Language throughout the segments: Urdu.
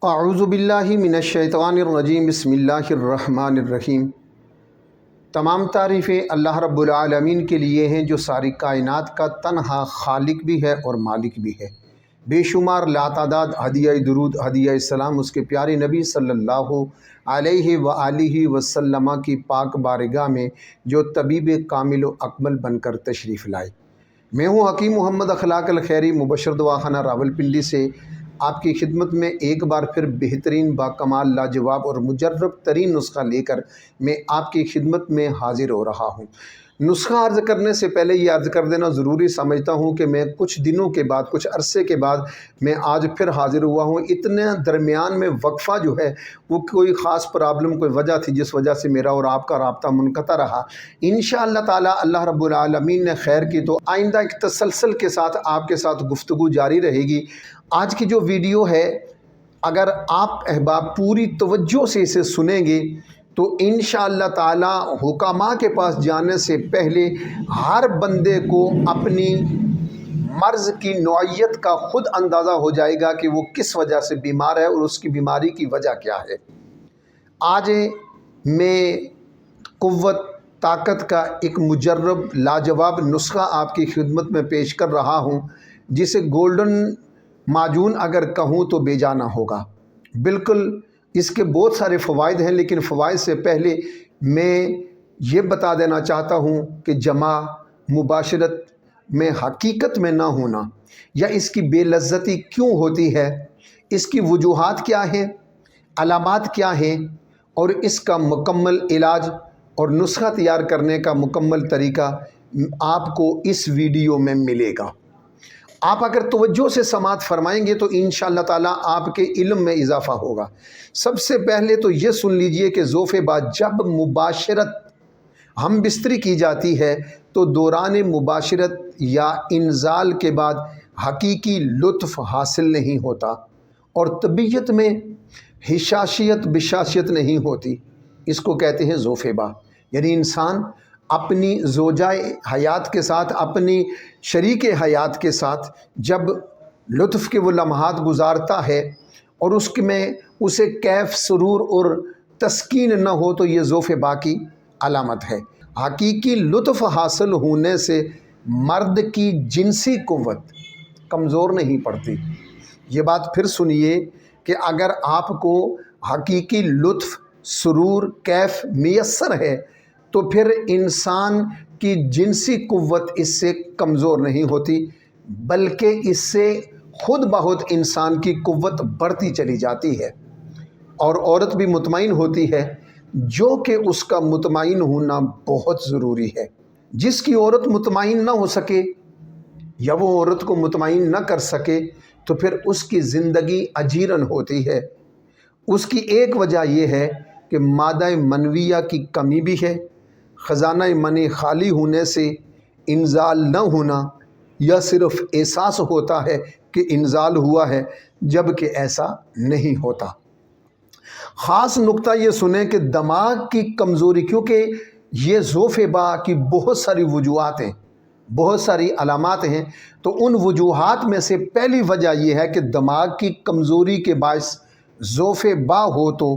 اعوذ باللہ من الشیطان الرجیم بسم اللہ الرحمن الرحیم۔ تمام تعریفیں اللہ رب العالمین کے لیے ہیں جو ساری کائنات کا تنہا خالق بھی ہے اور مالک بھی ہے۔ بے شمار لاتعداد ہدیہ درود ہدیہ سلام اس کے پیارے نبی صلی اللہ علیہ وآلہ وسلم کی پاک بارگاہ میں جو طبیب کامل و اکمل بن کر تشریف لائے۔ میں ہوں حکیم محمد اخلاق الخیری مبشر دواخانہ راولپنڈی سے آپ کی خدمت میں ایک بار پھر بہترین باکمال لاجواب اور مجرب ترین نسخہ لے کر میں آپ کی خدمت میں حاضر ہو رہا ہوں۔ نسخہ عرض کرنے سے پہلے یہ عرض کر دینا ضروری سمجھتا ہوں کہ میں کچھ دنوں کے بعد کچھ عرصے کے بعد میں آج پھر حاضر ہوا ہوں۔ اتنے درمیان میں وقفہ جو ہے وہ کوئی خاص پرابلم کوئی وجہ تھی جس وجہ سے میرا اور آپ کا رابطہ منقطع رہا۔ انشاءاللہ تعالی اللہ رب العالمین نے خیر کی تو آئندہ ایک تسلسل کے ساتھ آپ کے ساتھ گفتگو جاری رہے گی۔ آج کی جو ویڈیو ہے اگر آپ احباب پوری توجہ سے اسے سنیں گے تو انشاءاللہ تعالی حکماء کے پاس جانے سے پہلے ہر بندے کو اپنی مرض کی نوعیت کا خود اندازہ ہو جائے گا کہ وہ کس وجہ سے بیمار ہے اور اس کی بیماری کی وجہ کیا ہے۔ آج میں قوت طاقت کا ایک مجرب لاجواب نسخہ آپ کی خدمت میں پیش کر رہا ہوں جسے گولڈن معجون اگر کہوں تو بے جانا ہوگا۔ بالکل اس کے بہت سارے فوائد ہیں، لیکن فوائد سے پہلے میں یہ بتا دینا چاہتا ہوں کہ جمع مباشرت میں حقیقت میں نہ ہونا یا اس کی بے لذتی کیوں ہوتی ہے، اس کی وجوہات کیا ہیں، علامات کیا ہیں اور اس کا مکمل علاج اور نسخہ تیار کرنے کا مکمل طریقہ آپ کو اس ویڈیو میں ملے گا۔ آپ اگر توجہ سے سماعت فرمائیں گے تو انشاءاللہ تعالی آپ کے علم میں اضافہ ہوگا۔ سب سے پہلے تو یہ سن لیجئے کہ ذوف بعد جب مباشرت ہم بستری کی جاتی ہے تو دوران مباشرت یا انزال کے بعد حقیقی لطف حاصل نہیں ہوتا اور طبیعت میں حشاشیت بشاشیت نہیں ہوتی۔ اس کو کہتے ہیں ذوف بعد، یعنی انسان اپنی زوجہ حیات کے ساتھ اپنی شریک حیات کے ساتھ جب لطف کے وہ لمحات گزارتا ہے اور اس میں اسے کیف سرور اور تسکین نہ ہو تو یہ ذوف بعد کی علامت ہے۔ حقیقی لطف حاصل ہونے سے مرد کی جنسی قوت کمزور نہیں پڑتی۔ یہ بات پھر سنیے کہ اگر آپ کو حقیقی لطف سرور کیف میسر ہے تو پھر انسان کی جنسی قوت اس سے کمزور نہیں ہوتی بلکہ اس سے خود بخود انسان کی قوت بڑھتی چلی جاتی ہے اور عورت بھی مطمئن ہوتی ہے، جو کہ اس کا مطمئن ہونا بہت ضروری ہے۔ جس کی عورت مطمئن نہ ہو سکے یا وہ عورت کو مطمئن نہ کر سکے تو پھر اس کی زندگی اجیرن ہوتی ہے۔ اس کی ایک وجہ یہ ہے کہ مادہ منویہ کی کمی بھی ہے، خزانہ منی خالی ہونے سے انزال نہ ہونا یا صرف احساس ہوتا ہے کہ انزال ہوا ہے جبکہ ایسا نہیں ہوتا۔ خاص نقطہ یہ سنیں کہ دماغ کی کمزوری، کیونکہ یہ ذوف بعد کی بہت ساری وجوہات ہیں، بہت ساری علامات ہیں، تو ان وجوہات میں سے پہلی وجہ یہ ہے کہ دماغ کی کمزوری کے باعث ذوف بعد ہو تو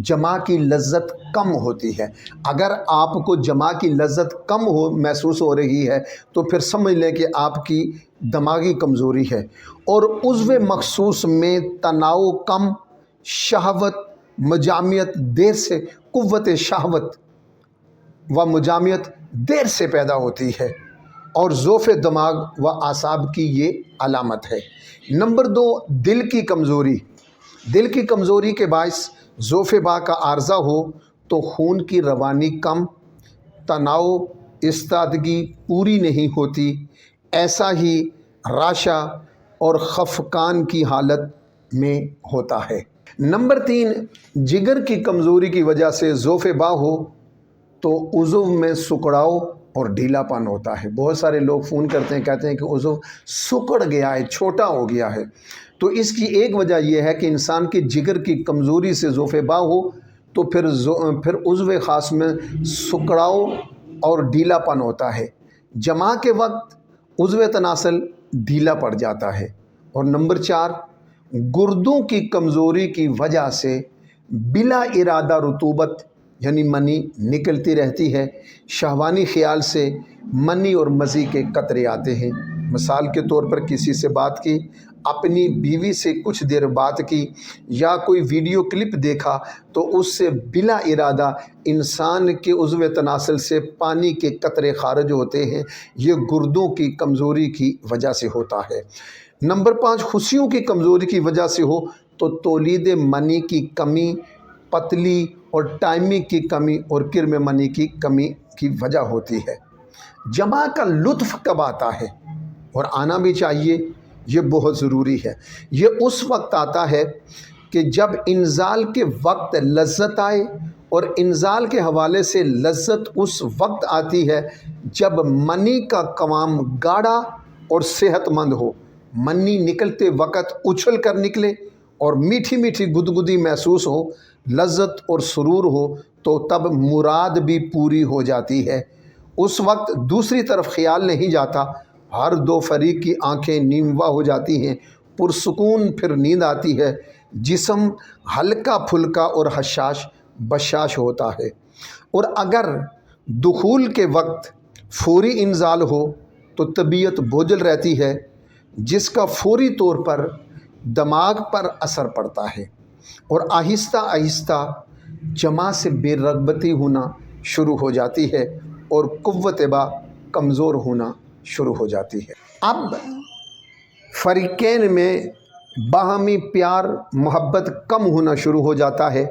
جماع کی لذت کم ہوتی ہے۔ اگر آپ کو جماع کی لذت کم محسوس ہو رہی ہے تو پھر سمجھ لیں کہ آپ کی دماغی کمزوری ہے اور عضو مخصوص میں تناؤ کم، شہوت مجامعت دیر سے، قوت شہوت و مجامعت دیر سے پیدا ہوتی ہے اور ذوف دماغ و اعصاب کی یہ علامت ہے۔ نمبر 2، دل کی کمزوری۔ دل کی کمزوری کے باعث ذوف بعد کا عارضہ ہو تو خون کی روانی کم، تناؤ استادگی پوری نہیں ہوتی، ایسا ہی راشا اور خفقان کی حالت میں ہوتا ہے۔ نمبر 3، جگر کی کمزوری کی وجہ سے ذوف بعد ہو تو عضو میں سکڑاؤ اور ڈھیلا پن ہوتا ہے۔ بہت سارے لوگ فون کرتے ہیں، کہتے ہیں کہ عضو سکڑ گیا ہے، چھوٹا ہو گیا ہے، تو اس کی ایک وجہ یہ ہے کہ انسان کی جگر کی کمزوری سے ذوف بعد ہو تو پھر عضو خاص میں سکڑاؤ اور ڈھیلا پن ہوتا ہے، جماع کے وقت عضو تناسل ڈھیلا پڑ جاتا ہے۔ اور نمبر 4، گردوں کی کمزوری کی وجہ سے بلا ارادہ رطوبت یعنی منی نکلتی رہتی ہے، شہوانی خیال سے منی اور مزی کے قطرے آتے ہیں۔ مثال کے طور پر کسی سے بات کی، اپنی بیوی سے کچھ دیر بات کی یا کوئی ویڈیو کلپ دیکھا تو اس سے بلا ارادہ انسان کے عضو تناسل سے پانی کے قطرے خارج ہوتے ہیں۔ یہ گردوں کی کمزوری کی وجہ سے ہوتا ہے۔ نمبر 5، خصیوں کی کمزوری کی وجہ سے ہو تو تولید منی کی کمی، پتلی اور ٹائمنگ کی کمی اور کرم منی کی کمی کی وجہ ہوتی ہے۔ جماع کا لطف کب آتا ہے اور آنا بھی چاہیے، یہ بہت ضروری ہے۔ یہ اس وقت آتا ہے کہ جب انزال کے وقت لذت آئے، اور انزال کے حوالے سے لذت اس وقت آتی ہے جب منی کا قوام گاڑھا اور صحت مند ہو، منی نکلتے وقت اچھل کر نکلے اور میٹھی میٹھی گدگدی محسوس ہو، لذت اور سرور ہو، تو تب مراد بھی پوری ہو جاتی ہے۔ اس وقت دوسری طرف خیال نہیں جاتا، ہر دو فریق کی آنکھیں نیموا ہو جاتی ہیں، پرسکون پھر نیند آتی ہے، جسم ہلکا پھلکا اور حشاش بشاش ہوتا ہے۔ اور اگر دخول کے وقت فوری انزال ہو تو طبیعت بوجھل رہتی ہے، جس کا فوری طور پر دماغ پر اثر پڑتا ہے، اور آہستہ آہستہ جماع سے بے رغبتی ہونا شروع ہو جاتی ہے اور قوت با کمزور ہونا شروع ہو جاتی ہے۔ اب فریقین میں باہمی پیار محبت کم ہونا شروع ہو جاتا ہے،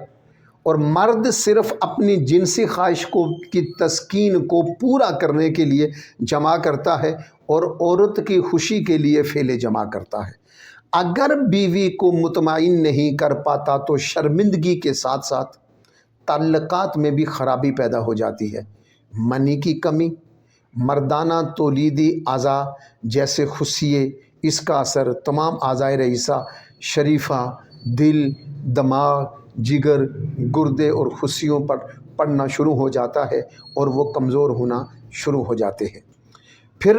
اور مرد صرف اپنی جنسی خواہش کی تسکین کو پورا کرنے کے لیے جمع کرتا ہے اور عورت کی خوشی کے لیے فعل جمع کرتا ہے۔ اگر بیوی کو مطمئن نہیں کر پاتا تو شرمندگی کے ساتھ ساتھ تعلقات میں بھی خرابی پیدا ہو جاتی ہے۔ منی کی کمی، مردانہ تولیدی اعضاء جیسے خصیے، اس کا اثر تمام اعضائے رئیسہ شریفہ، دل، دماغ، جگر، گردے اور خصیوں پر پڑنا شروع ہو جاتا ہے اور وہ کمزور ہونا شروع ہو جاتے ہیں۔ پھر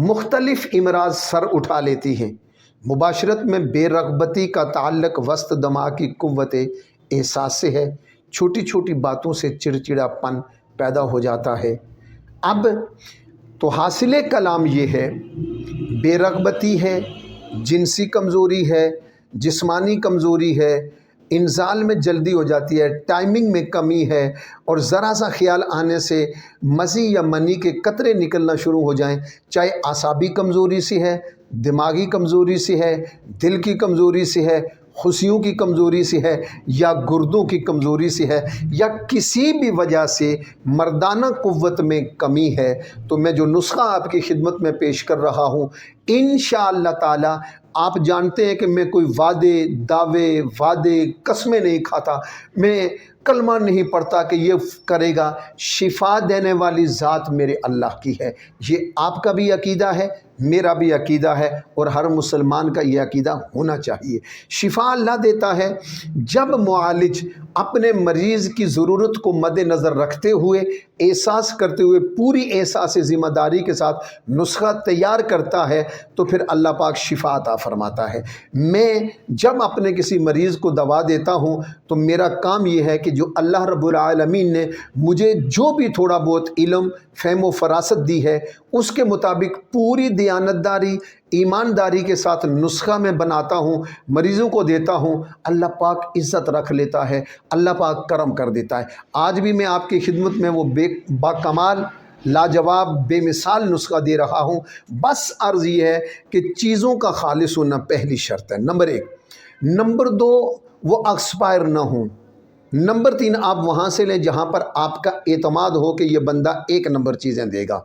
مختلف امراض سر اٹھا لیتی ہیں۔ مباشرت میں بے رغبتی کا تعلق وسط دماغ کی قوت احساس سے ہے۔ چھوٹی چھوٹی باتوں سے چڑچڑا پن پیدا ہو جاتا ہے۔ اب تو حاصل کلام یہ ہے، بے رغبتی ہے، جنسی کمزوری ہے، جسمانی کمزوری ہے، انزال میں جلدی ہو جاتی ہے، ٹائمنگ میں کمی ہے، اور ذرا سا خیال آنے سے مزی یا منی کے قطرے نکلنا شروع ہو جائیں، چاہے اعصابی کمزوری سے ہے، دماغی کمزوری سے ہے، دل کی کمزوری سے ہے، خصیوں کی کمزوری سے ہے، یا گردوں کی کمزوری سے ہے، یا کسی بھی وجہ سے مردانہ قوت میں کمی ہے، تو میں جو نسخہ آپ کی خدمت میں پیش کر رہا ہوں، انشاءاللہ تعالی آپ جانتے ہیں کہ میں کوئی وعدے قسمیں نہیں کھاتا، میں کلمہ نہیں پڑھتا کہ یہ کرے گا، شفا دینے والی ذات میرے اللہ کی ہے۔ یہ آپ کا بھی عقیدہ ہے، میرا بھی عقیدہ ہے، اور ہر مسلمان کا یہ عقیدہ ہونا چاہیے۔ شفا اللہ دیتا ہے جب معالج اپنے مریض کی ضرورت کو مد نظر رکھتے ہوئے، احساس کرتے ہوئے، پوری احساس ذمہ داری کے ساتھ نسخہ تیار کرتا ہے، تو پھر اللہ پاک شفا عطا فرماتا ہے۔ میں جب اپنے کسی مریض کو دوا دیتا ہوں تو میرا کام یہ ہے کہ جو اللہ رب العالمین نے مجھے جو بھی تھوڑا بہت علم، فہم و فراست دی ہے، اس کے مطابق پوری دیانتداری، ایمانداری کے ساتھ نسخہ میں بناتا ہوں، مریضوں کو دیتا ہوں، اللہ پاک عزت رکھ لیتا ہے، اللہ پاک کرم کر دیتا ہے۔ آج بھی میں آپ کی خدمت میں وہ باکمال، لاجواب، بے مثال نسخہ دے رہا ہوں۔ بس عرض یہ ہے کہ چیزوں کا خالص ہونا پہلی شرط ہے، نمبر 1۔ نمبر 2، وہ ایکسپائر نہ ہوں۔ نمبر 3، آپ وہاں سے لیں جہاں پر آپ کا اعتماد ہو کہ یہ بندہ 1 نمبر چیزیں دے گا۔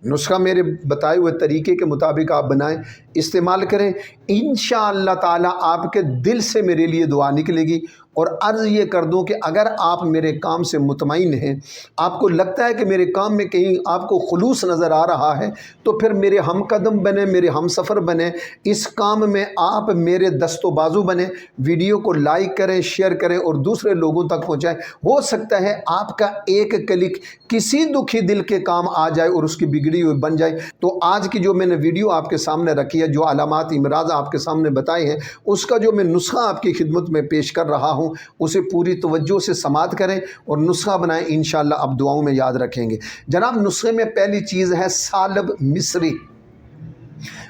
نسخہ میرے بتائے ہوئے طریقے کے مطابق آپ بنائیں، استعمال کریں، انشاءاللہ تعالی آپ کے دل سے میرے لیے دعا نکلے گی۔ اور عرض یہ کر دوں کہ اگر آپ میرے کام سے مطمئن ہیں، آپ کو لگتا ہے کہ میرے کام میں کہیں آپ کو خلوص نظر آ رہا ہے، تو پھر میرے ہم قدم بنیں، میرے ہم سفر بنیں، اس کام میں آپ میرے دست و بازو بنیں، ویڈیو کو لائک کریں، شیئر کریں اور دوسرے لوگوں تک پہنچائیں۔ ہو سکتا ہے آپ کا ایک کلک کسی دکھی دل کے کام آ جائے اور اس کی بگڑی ہوئی بن جائے۔ تو آج کی جو میں نے ویڈیو آپ کے سامنے رکھی کیا جو علامات امراض آپ کے سامنے بتائے ہیں اس کا جو میں نسخہ آپ کی خدمت میں پیش کر رہا ہوں اسے پوری توجہ سے سماعت کریں اور نسخہ بنائیں، انشاءاللہ آپ دعاؤں میں یاد رکھیں گے۔ جناب نسخے میں پہلی چیز ہے سالب مصری،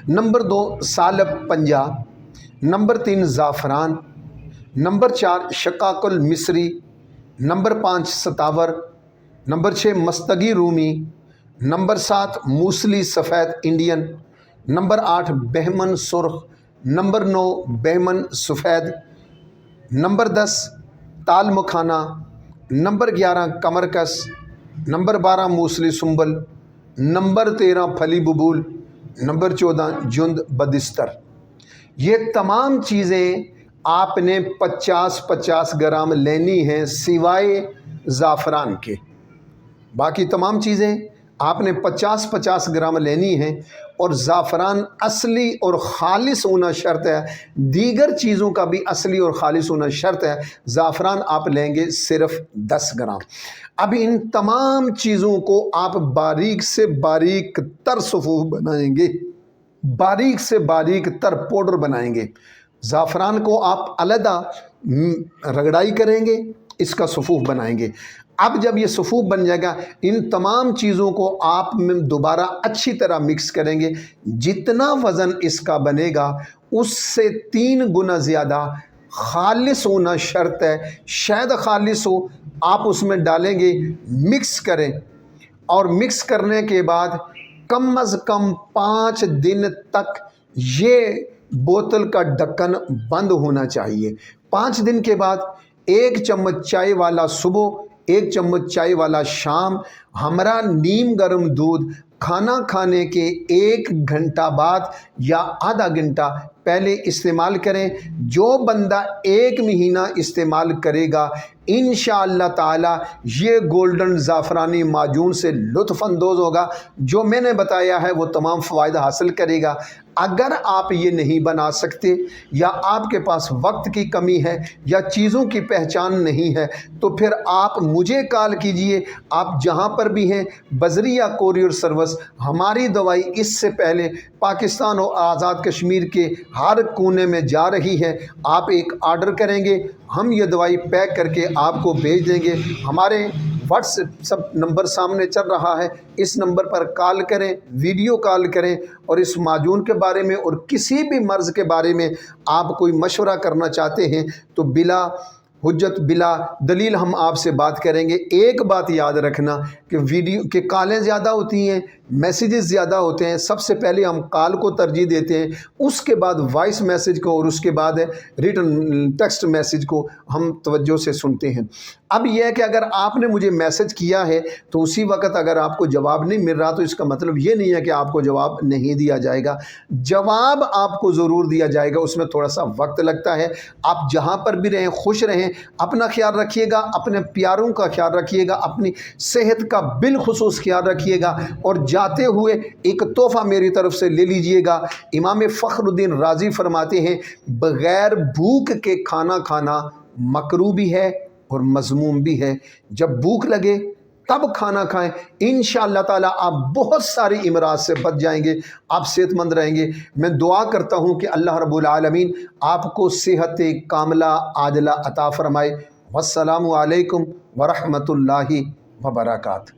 نمبر 2 سالب پنجاب، نمبر 3 زعفران، نمبر 4 شقاق المصری، نمبر 5 ستاور، نمبر 6 مستگی رومی، نمبر 7 موسلی سفید انڈین، نمبر 8 بہمن سرخ، نمبر 9 بہمن سفید، نمبر 10 تال مکھانا، نمبر 11 کمرکس، نمبر 12 موسلی سنبل، نمبر 13 پھلی ببول، نمبر 14 جند بدستر۔ یہ تمام چیزیں آپ نے 50-50 گرام لینی ہیں سوائے زعفران کے، باقی تمام چیزیں آپ نے 50-50 گرام لینی ہیں، اور زعفران اصلی اور خالص ہونا شرط ہے، دیگر چیزوں کا بھی اصلی اور خالص ہونا شرط ہے، زعفران آپ لیں گے صرف 10 گرام۔ اب ان تمام چیزوں کو آپ باریک سے باریک تر صفوف بنائیں گے، باریک سے باریک تر پاؤڈر بنائیں گے۔ زعفران کو آپ علیحدہ رگڑائی کریں گے، اس کا صفوف بنائیں گے۔ اب جب یہ صفوف بن جائے گا ان تمام چیزوں کو آپ دوبارہ اچھی طرح مکس کریں گے، جتنا وزن اس کا بنے گا اس سے 3 گنا زیادہ خالص ہونا شرط ہے، شاید خالص ہو، آپ اس میں ڈالیں گے، مکس کریں، اور مکس کرنے کے بعد کم از کم 5 دن تک یہ بوتل کا ڈھکن بند ہونا چاہیے۔ 5 دن کے بعد 1 چمچ چائے والا صبح، 1 چمچ چائے والا شام، ہمراہ نیم گرم دودھ کھانا کھانے کے 1 گھنٹہ بعد یا آدھا گھنٹہ پہلے استعمال کریں۔ جو بندہ 1 مہینہ استعمال کرے گا انشاءاللہ تعالی یہ گولڈن زعفرانی معجون سے لطف اندوز ہوگا، جو میں نے بتایا ہے وہ تمام فوائد حاصل کرے گا۔ اگر آپ یہ نہیں بنا سکتے یا آپ کے پاس وقت کی کمی ہے یا چیزوں کی پہچان نہیں ہے تو پھر آپ مجھے کال کیجئے، آپ جہاں پر بھی ہیں بذریعہ کوریئر سروس ہماری دوائی اس سے پہلے پاکستان اور آزاد کشمیر کے ہر کونے میں جا رہی ہے۔ آپ ایک آرڈر کریں گے، ہم یہ دوائی پیک کر کے آپ کو بھیج دیں گے۔ ہمارے واٹس ایپ نمبر سامنے چل رہا ہے، اس نمبر پر کال کریں، ویڈیو کال کریں، اور اس معجون کے بارے میں اور کسی بھی مرض کے بارے میں آپ کوئی مشورہ کرنا چاہتے ہیں تو بلا حجت بلا دلیل ہم آپ سے بات کریں گے۔ ایک بات یاد رکھنا کہ ویڈیو کے کالیں زیادہ ہوتی ہیں، میسیجز زیادہ ہوتے ہیں، سب سے پہلے ہم کال کو ترجیح دیتے ہیں، اس کے بعد وائس میسیج کو، اور اس کے بعد ریٹن ٹیکسٹ میسیج کو ہم توجہ سے سنتے ہیں۔ اب یہ ہے کہ اگر آپ نے مجھے میسیج کیا ہے تو اسی وقت اگر آپ کو جواب نہیں مل رہا تو اس کا مطلب یہ نہیں ہے کہ آپ کو جواب نہیں دیا جائے گا، جواب آپ کو ضرور دیا جائے گا، اس میں تھوڑا سا وقت لگتا ہے۔ آپ جہاں پر بھی رہیں خوش رہیں، اپنا خیال رکھیے گا، اپنے پیاروں کا خیال رکھیے گا، اپنی صحت کا بالخصوص خیال رکھیے گا، اور جاتے ہوئے ایک تحفہ میری طرف سے لے لیجئے گا۔ امام فخر الدین رازی فرماتے ہیں بغیر بھوک کے کھانا کھانا مکروہ بھی ہے اور مذموم بھی ہے، جب بھوک لگے تب کھانا کھائیں، انشاءاللہ تعالیٰ آپ بہت ساری امراض سے بچ جائیں گے، آپ صحت مند رہیں گے۔ میں دعا کرتا ہوں کہ اللہ رب العالمین آپ کو صحت کاملہ عاجلہ عطا فرمائے۔ والسلام علیکم ورحمۃ اللہ وبرکاتہ۔